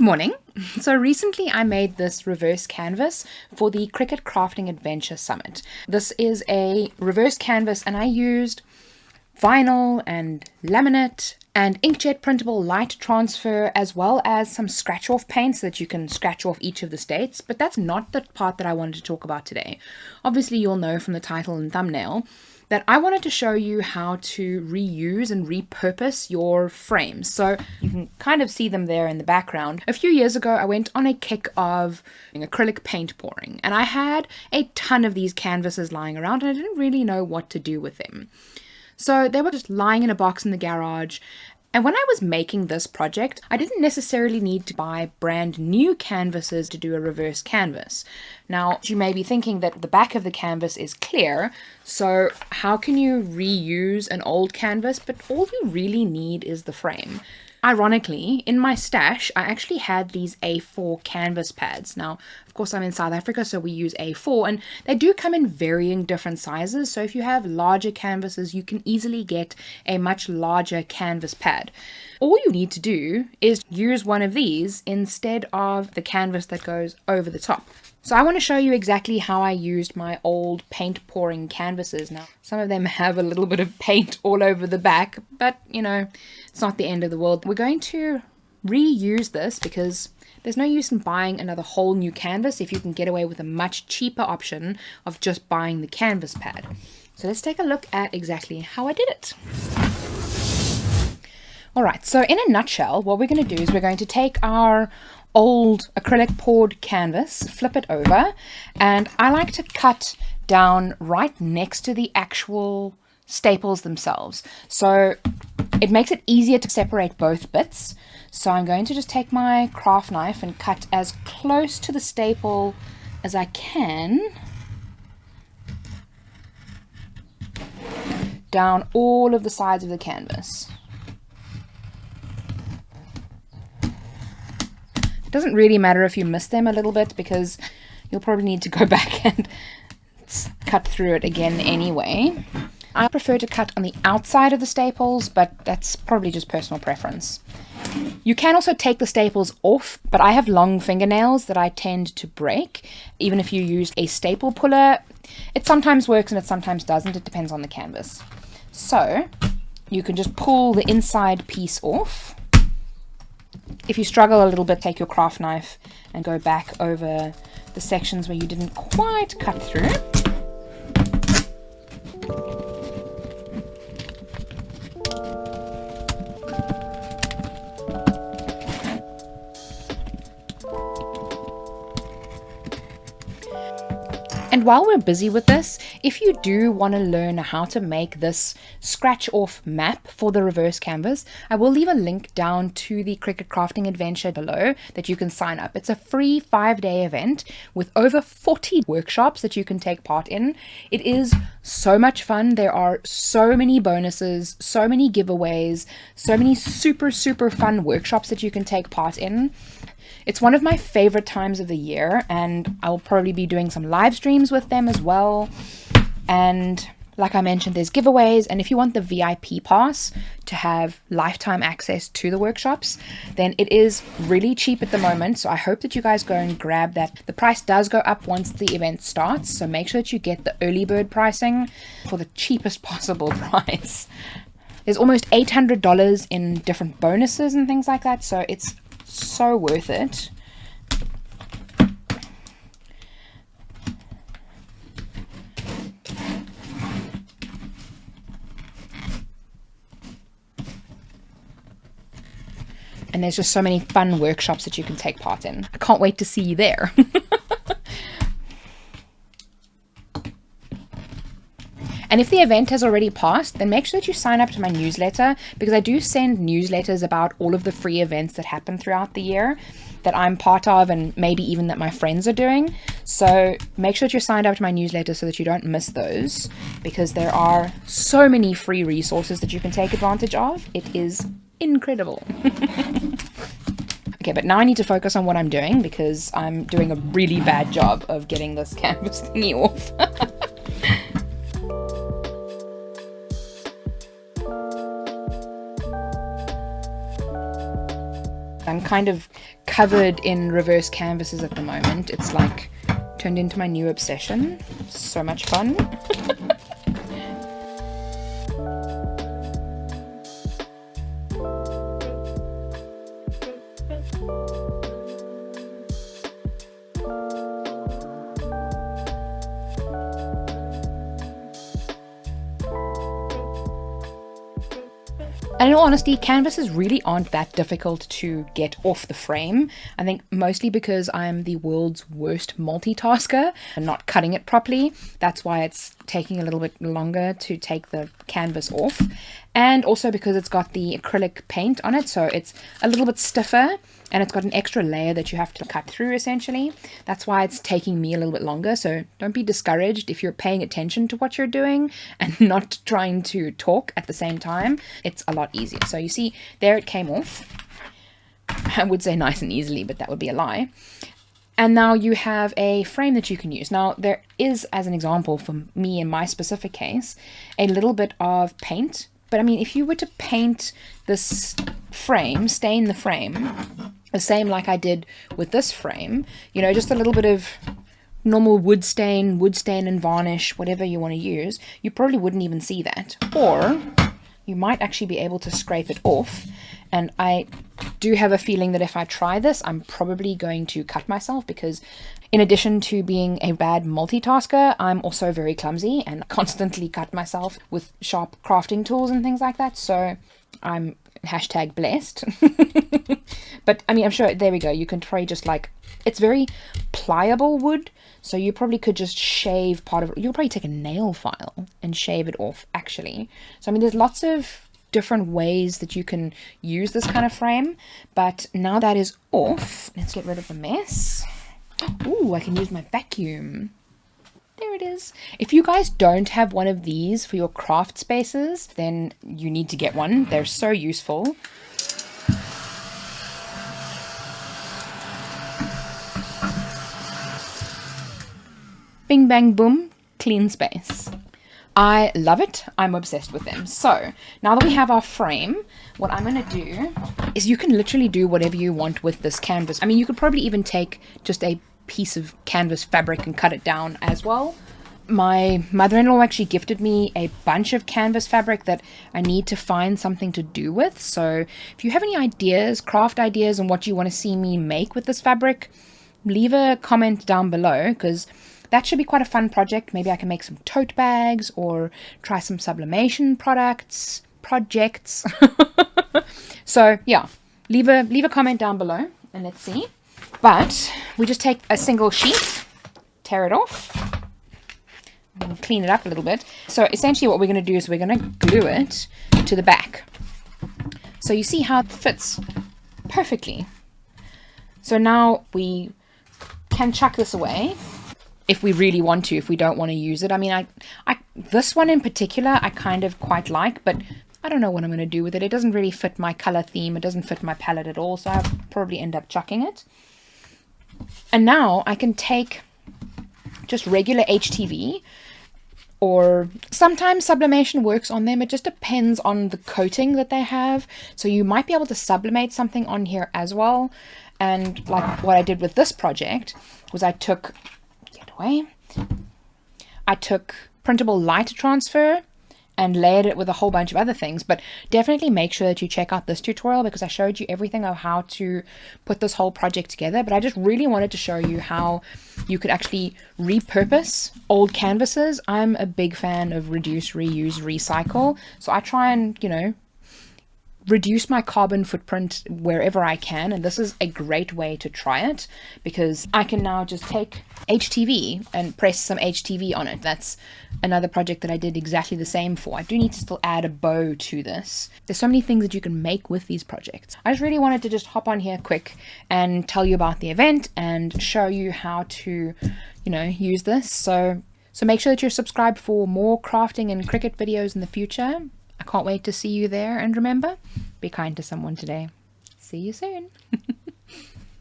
morning. So recently I made this reverse canvas for the Cricut Crafting Adventure Summit. This is a reverse canvas and I used vinyl and laminate and inkjet printable light transfer, as well as some scratch off paint so that you can scratch off each of the states. But that's not the part that I wanted to talk about today. Obviously you'll know from the title and thumbnail that I wanted to show you how to reuse and repurpose your frames. So you can kind of see them there in the background. A few years ago, I went on a kick of acrylic paint pouring, and I had a ton of these canvases lying around and I didn't really know what to do with them. So they were just lying in a box in the garage. And when I was making this project, I didn't necessarily need to buy brand new canvases to do a reverse canvas. Now, you may be thinking that the back of the canvas is clear, so how can you reuse an old canvas? But all you really need is the frame. Ironically, in my stash, I actually had these A4 canvas pads. Now, of course, I'm in South Africa, so we use A4, and they do come in varying different sizes. So if you have larger canvases, you can easily get a much larger canvas pad. All you need to do is use one of these instead of the canvas that goes over the top. So I want to show you exactly how I used my old paint pouring canvases. Now, some of them have a little bit of paint all over the back, but it's not the end of the world. We're going to reuse this because there's no use in buying another whole new canvas if you can get away with a much cheaper option of just buying the canvas pad. So let's take a look at exactly how I did it. All right, so in a nutshell, what we're going to do is we're going to take our old acrylic poured canvas, flip it over, and I like to cut down right next to the actual staples themselves. So it makes it easier to separate both bits. So I'm going to just take my craft knife and cut as close to the staple as I can down all of the sides of the canvas. Doesn't really matter if you miss them a little bit because you'll probably need to go back and cut through it again anyway. I prefer to cut on the outside of the staples, but that's probably just personal preference. You can also take the staples off, but I have long fingernails that I tend to break. Even if you use a staple puller, it sometimes works and it sometimes doesn't. It depends on the canvas. So you can just pull the inside piece off. If you struggle a little bit, take your craft knife and go back over the sections where you didn't quite cut through. And while we're busy with this, if you do want to learn how to make this scratch off map for the reverse canvas, I will leave a link down to the Cricut Crafting Adventure below that you can sign up. It's a free 5-day event with over 40 workshops that you can take part in. It is so much fun. There are so many bonuses, so many giveaways, so many super fun workshops that you can take part in. It's one of my favorite times of the year, and I'll probably be doing some live streams with them as well. And like I mentioned, there's giveaways, and if you want the VIP pass to have lifetime access to the workshops, then it is really cheap at the moment. So I hope that you guys go and grab that. The price does go up once the event starts, so make sure that you get the early bird pricing for the cheapest possible price. There's almost $800 in different bonuses and things like that, so it's so worth it. And there's just so many fun workshops that you can take part in. I can't wait to see you there. And if the event has already passed, then make sure that you sign up to my newsletter, because I do send newsletters about all of the free events that happen throughout the year that I'm part of, and maybe even that my friends are doing. So make sure that you're signed up to my newsletter so that you don't miss those, because there are so many free resources that you can take advantage of. It is incredible. Okay, but now I need to focus on what I'm doing because I'm doing a really bad job of getting this canvas thingy off. I'm kind of covered in reverse canvases at the moment. It's like turned into my new obsession. So much fun. And in all honesty, canvases really aren't that difficult to get off the frame. I think mostly because I'm the world's worst multitasker and not cutting it properly. That's why it's taking a little bit longer to take the canvas off. And also because it's got the acrylic paint on it, so it's a little bit stiffer and it's got an extra layer that you have to cut through essentially. That's why it's taking me a little bit longer. So don't be discouraged if you're paying attention to what you're doing and not trying to talk at the same time. It's a lot easier. So you see there it came off. I would say nice and easily, but that would be a lie. And now you have a frame that you can use. Now there is, as an example for me in my specific case, a little bit of paint. But I mean, if you were to paint this frame, stain the frame, the same like I did with this frame, you know, just a little bit of normal wood stain and varnish, whatever you want to use, you probably wouldn't even see that. Or you might actually be able to scrape it off. And I do have a feeling that if I try this, I'm probably going to cut myself, because in addition to being a bad multitasker, I'm also very clumsy and constantly cut myself with sharp crafting tools and things like that. So I'm #blessed. But I mean, I'm sure, there we go. You can try just like, it's very pliable wood. So you probably could just shave part of it. You'll probably take a nail file and shave it off actually. So I mean, there's lots of different ways that you can use this kind of frame. But now that is off, let's get rid of the mess. Ooh, I can use my vacuum. There it is. If you guys don't have one of these for your craft spaces, then you need to get one. They're so useful. Bing, bang, boom, clean space. I love it. I'm obsessed with them. So now that we have our frame, what I'm going to do is you can literally do whatever you want with this canvas. I mean, you could probably even take just a piece of canvas fabric and cut it down as well. My mother-in-law actually gifted me a bunch of canvas fabric that I need to find something to do with. So if you have any ideas, craft ideas, on what you want to see me make with this fabric, leave a comment down below, because that should be quite a fun project. Maybe I can make some tote bags or try some sublimation projects. So yeah, leave a comment down below and let's see. But we just take a single sheet, tear it off, and clean it up a little bit. So essentially what we're going to do is we're going to glue it to the back. So you see how it fits perfectly. So now we can chuck this away if we really want to, if we don't want to use it. I mean, I this one in particular I kind of quite like, but I don't know what I'm going to do with it. It doesn't really fit my color theme. It doesn't fit my palette at all, so I'll probably end up chucking it. And now I can take just regular HTV, or sometimes sublimation works on them. It just depends on the coating that they have. So you might be able to sublimate something on here as well. And like what I did with this project was I took printable light transfer and layered it with a whole bunch of other things. But definitely make sure that you check out this tutorial, because I showed you everything of how to put this whole project together. But I just really wanted to show you how you could actually repurpose old canvases. I'm a big fan of reduce, reuse, recycle. So I try and, you know, reduce my carbon footprint wherever I can, and this is a great way to try it, because I can now just take HTV and press some HTV on it. That's another project that I did exactly the same for. I do need to still add a bow to this. There's so many things that you can make with these projects. I just really wanted to just hop on here quick and tell you about the event and show you how to, you know, use this. So make sure that you're subscribed for more crafting and Cricut videos in the future. I can't wait to see you there, and remember, be kind to someone today. See you soon.